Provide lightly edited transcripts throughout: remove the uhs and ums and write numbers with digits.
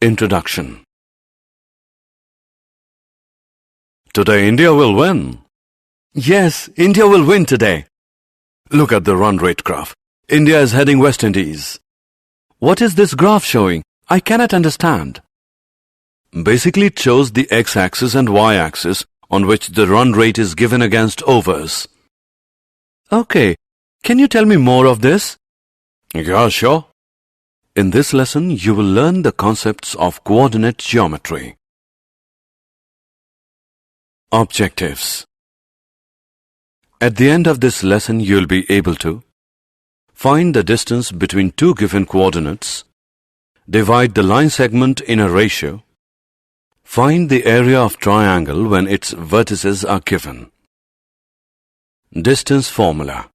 Introduction. Today India will win. Yes, India will win today. Look at the run rate graph. India is heading West Indies. What is this graph showing? I cannot understand. Basically, it shows the x-axis and y-axis on which the run rate is given against overs. Okay, can you tell me more of this? Yeah, sure. In this lesson, you will learn the concepts of coordinate geometry. Objectives. At the end of this lesson, you will be able to find the distance between two given coordinates, divide the line segment in a ratio, find the area of triangle when its vertices are given. Distance formula.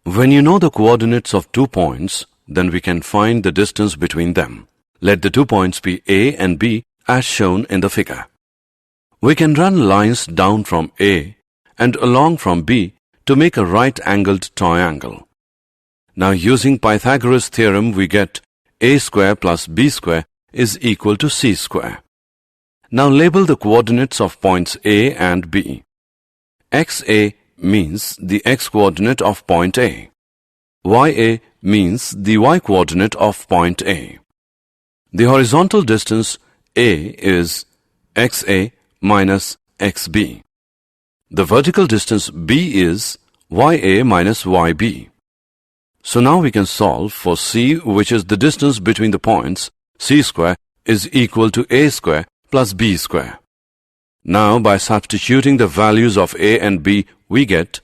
When you know the coordinates of 2 points, then we can find the distance between them. Let the 2 points be A and B as shown in the figure. We can run lines down from A and along from B to make a right-angled triangle. Now using Pythagoras theorem we get A square plus B square is equal to C square. Now label the coordinates of points A and B. XA means the x-coordinate of point A. YA means the y-coordinate of point A. The horizontal distance A is XA minus XB. The vertical distance B is YA minus YB. So now we can solve for C, which is the distance between the points. C square is equal to A square plus B square. Now by substituting the values of A and B, we get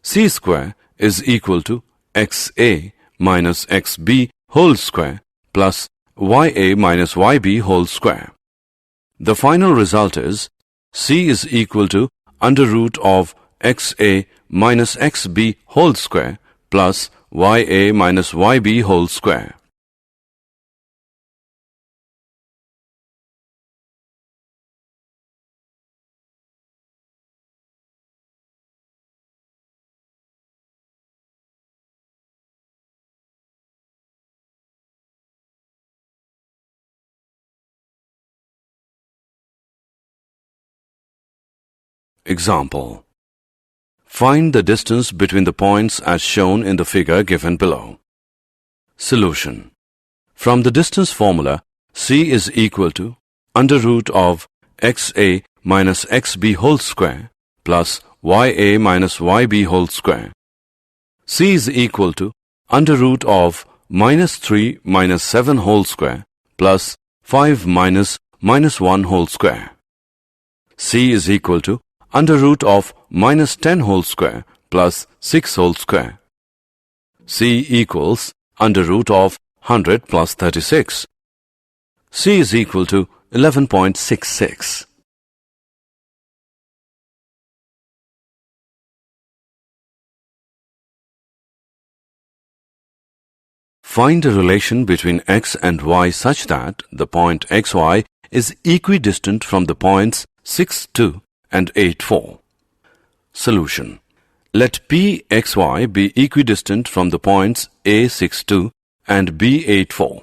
C square is equal to XA minus XB whole square plus YA minus YB whole square. The final result is C is equal to under root of XA minus XB whole square plus YA minus YB whole square. Example. Find the distance between the points as shown in the figure given below. Solution. From the distance formula, C is equal to under root of XA minus XB whole square plus YA minus YB whole square. C is equal to under root of minus 3 minus 7 whole square plus 5 minus 1 whole square. C is equal to under root of minus 10 whole square plus 6 whole square. C equals under root of 100 plus 36. C is equal to 11.66. Find a relation between x and y such that the point xy is equidistant from the points 6, 2 and 8, 4. Solution. Let Pxy be equidistant from the points A 6, 2 and B 8, 4.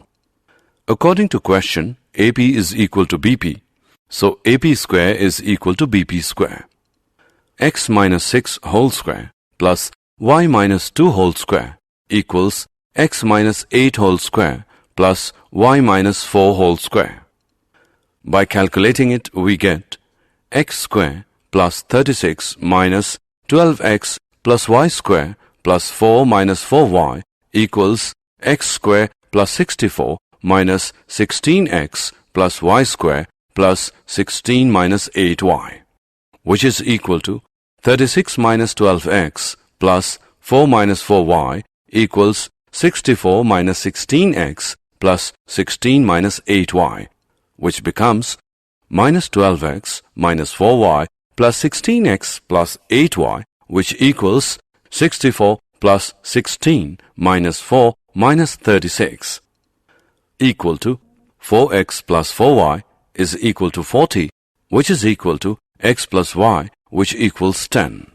According to question, AP is equal to BP, so AP square is equal to BP square. X minus 6 whole square plus Y minus 2 whole square equals X minus 8 whole square plus Y minus 4 whole square. By calculating it, we get x square plus 36 minus 12x plus y square plus 4 minus 4y equals x square plus 64 minus 16x plus y square plus 16 minus 8y, which is equal to 36 minus 12x plus 4 minus 4y equals 64 minus 16x plus 16 minus 8y, which becomes minus 12x minus 4y plus 16x plus 8y, which equals 64 plus 16 minus 4 minus 36, equal to 4x plus 4y is equal to 40, which is equal to x plus y, which equals 10.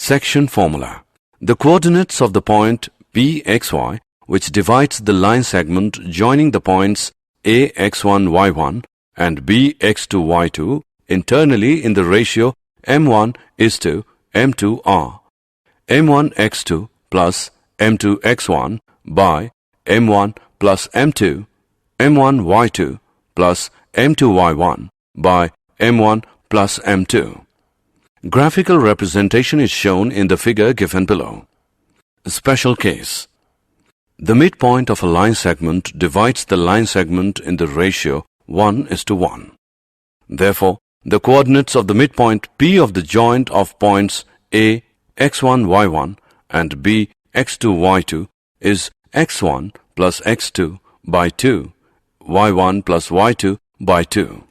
Section formula. The coordinates of the point PXY, which divides the line segment joining the points AX1Y1 and BX2Y2 internally in the ratio M1 is to M2 are M1x2 plus M2x1 by M1 plus M2, M1y2 plus M2y1 by M1 plus M2. Graphical representation is shown in the figure given below. Special case. The midpoint of a line segment divides the line segment in the ratio 1:1. Therefore, the coordinates of the midpoint P of the joint of points A x1 y1 and B x2 y2 is x1 plus x2 by 2, y1 plus y2 by 2.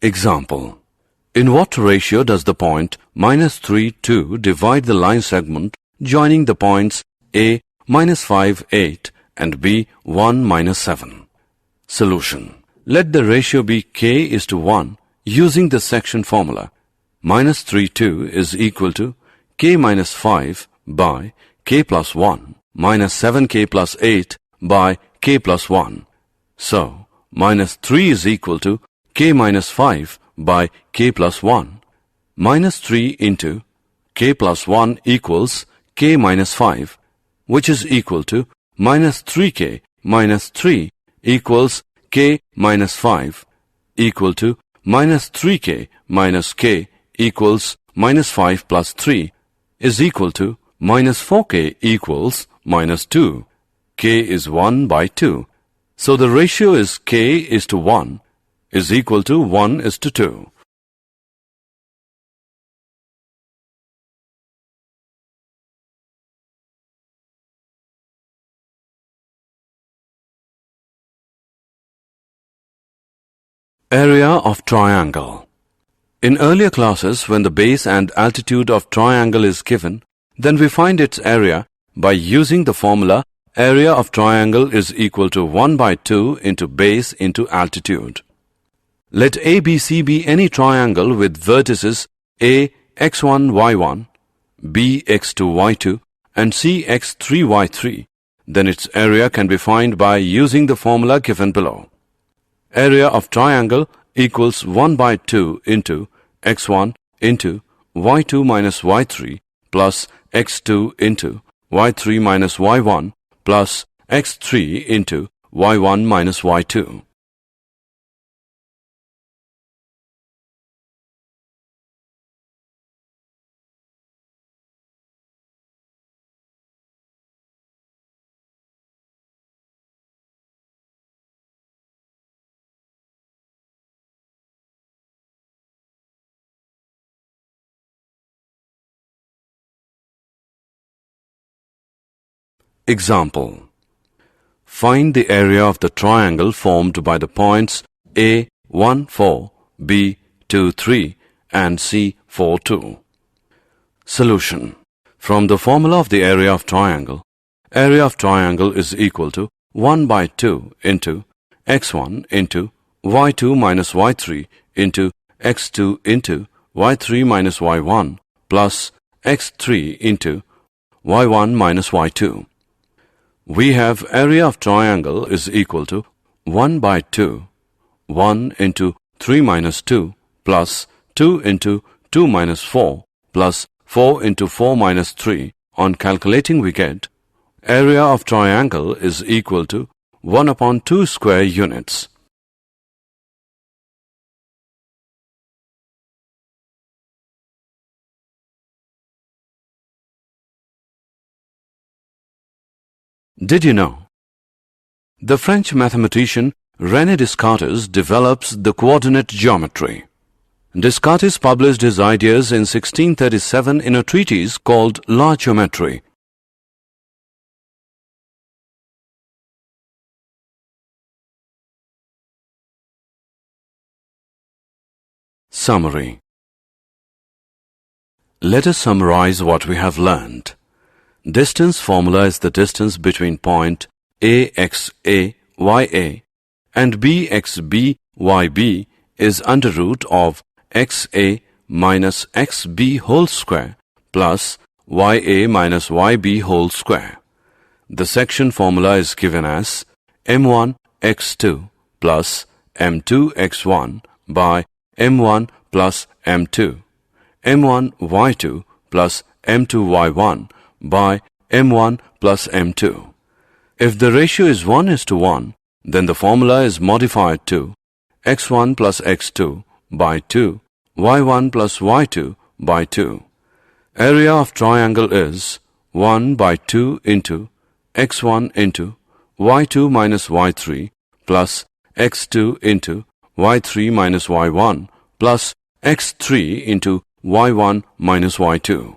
Example. In what ratio does the point -3, 2 divide the line segment joining the points A -5, 8 and B 1, -7? Solution. Let the ratio be k:1 using the section formula. -3, 2 is equal to k minus 5 by k plus 1 minus 7k plus 8 by k plus 1. So, -3 is equal to k minus 5 by k plus 1. -3 into k plus 1 equals k minus 5, which is equal to -3k minus 3 equals k minus 5 equal to -3k minus k equals -5 plus 3 is equal to -4k equals -2. K is 1 by 2. So the ratio is k:1 is equal to 1:2. Area of triangle. In earlier classes, when the base and altitude of triangle is given, then we find its area by using the formula area of triangle is equal to 1 by 2 into base into altitude. Let ABC be any triangle with vertices A x1 y1, B x2 y2 and C x3 y3. Then its area can be found by using the formula given below. Area of triangle equals 1 by 2 into x1 into y2 minus y3 plus x2 into y3 minus y1 plus x3 into y1 minus y2. Example. Find the area of the triangle formed by the points A 1, 4, B 2, 3 and C 4, 2. Solution. From the formula of the area of triangle is equal to 1 by 2 into x1 into y2 minus y3 into x2 into y3 minus y1 plus x3 into y1 minus y2. We have area of triangle is equal to 1 by 2, 1 into 3 minus 2 plus 2 into 2 minus 4 plus 4 into 4 minus 3. On calculating we get area of triangle is equal to 1 upon 2 square units. Did you know? The French mathematician René Descartes develops the coordinate geometry. Descartes published his ideas in 1637 in a treatise called La Géométrie. Summary. Let us summarize what we have learned. Distance formula is the distance between point AXA, YA and BXB, YB is under root of XA minus XB whole square plus YA minus YB whole square. The section formula is given as M1 x2 plus M2 x1 by M1 plus M2, M1 y2 plus M2 y1 by M1 plus M2. If the ratio is 1:1, then the formula is modified to x1 plus x2 by 2, y1 plus y2 by 2. Area of triangle is 1 by 2 into x1 into y2 minus y3 plus x2 into y3 minus y1 plus x3 into y1 minus y2.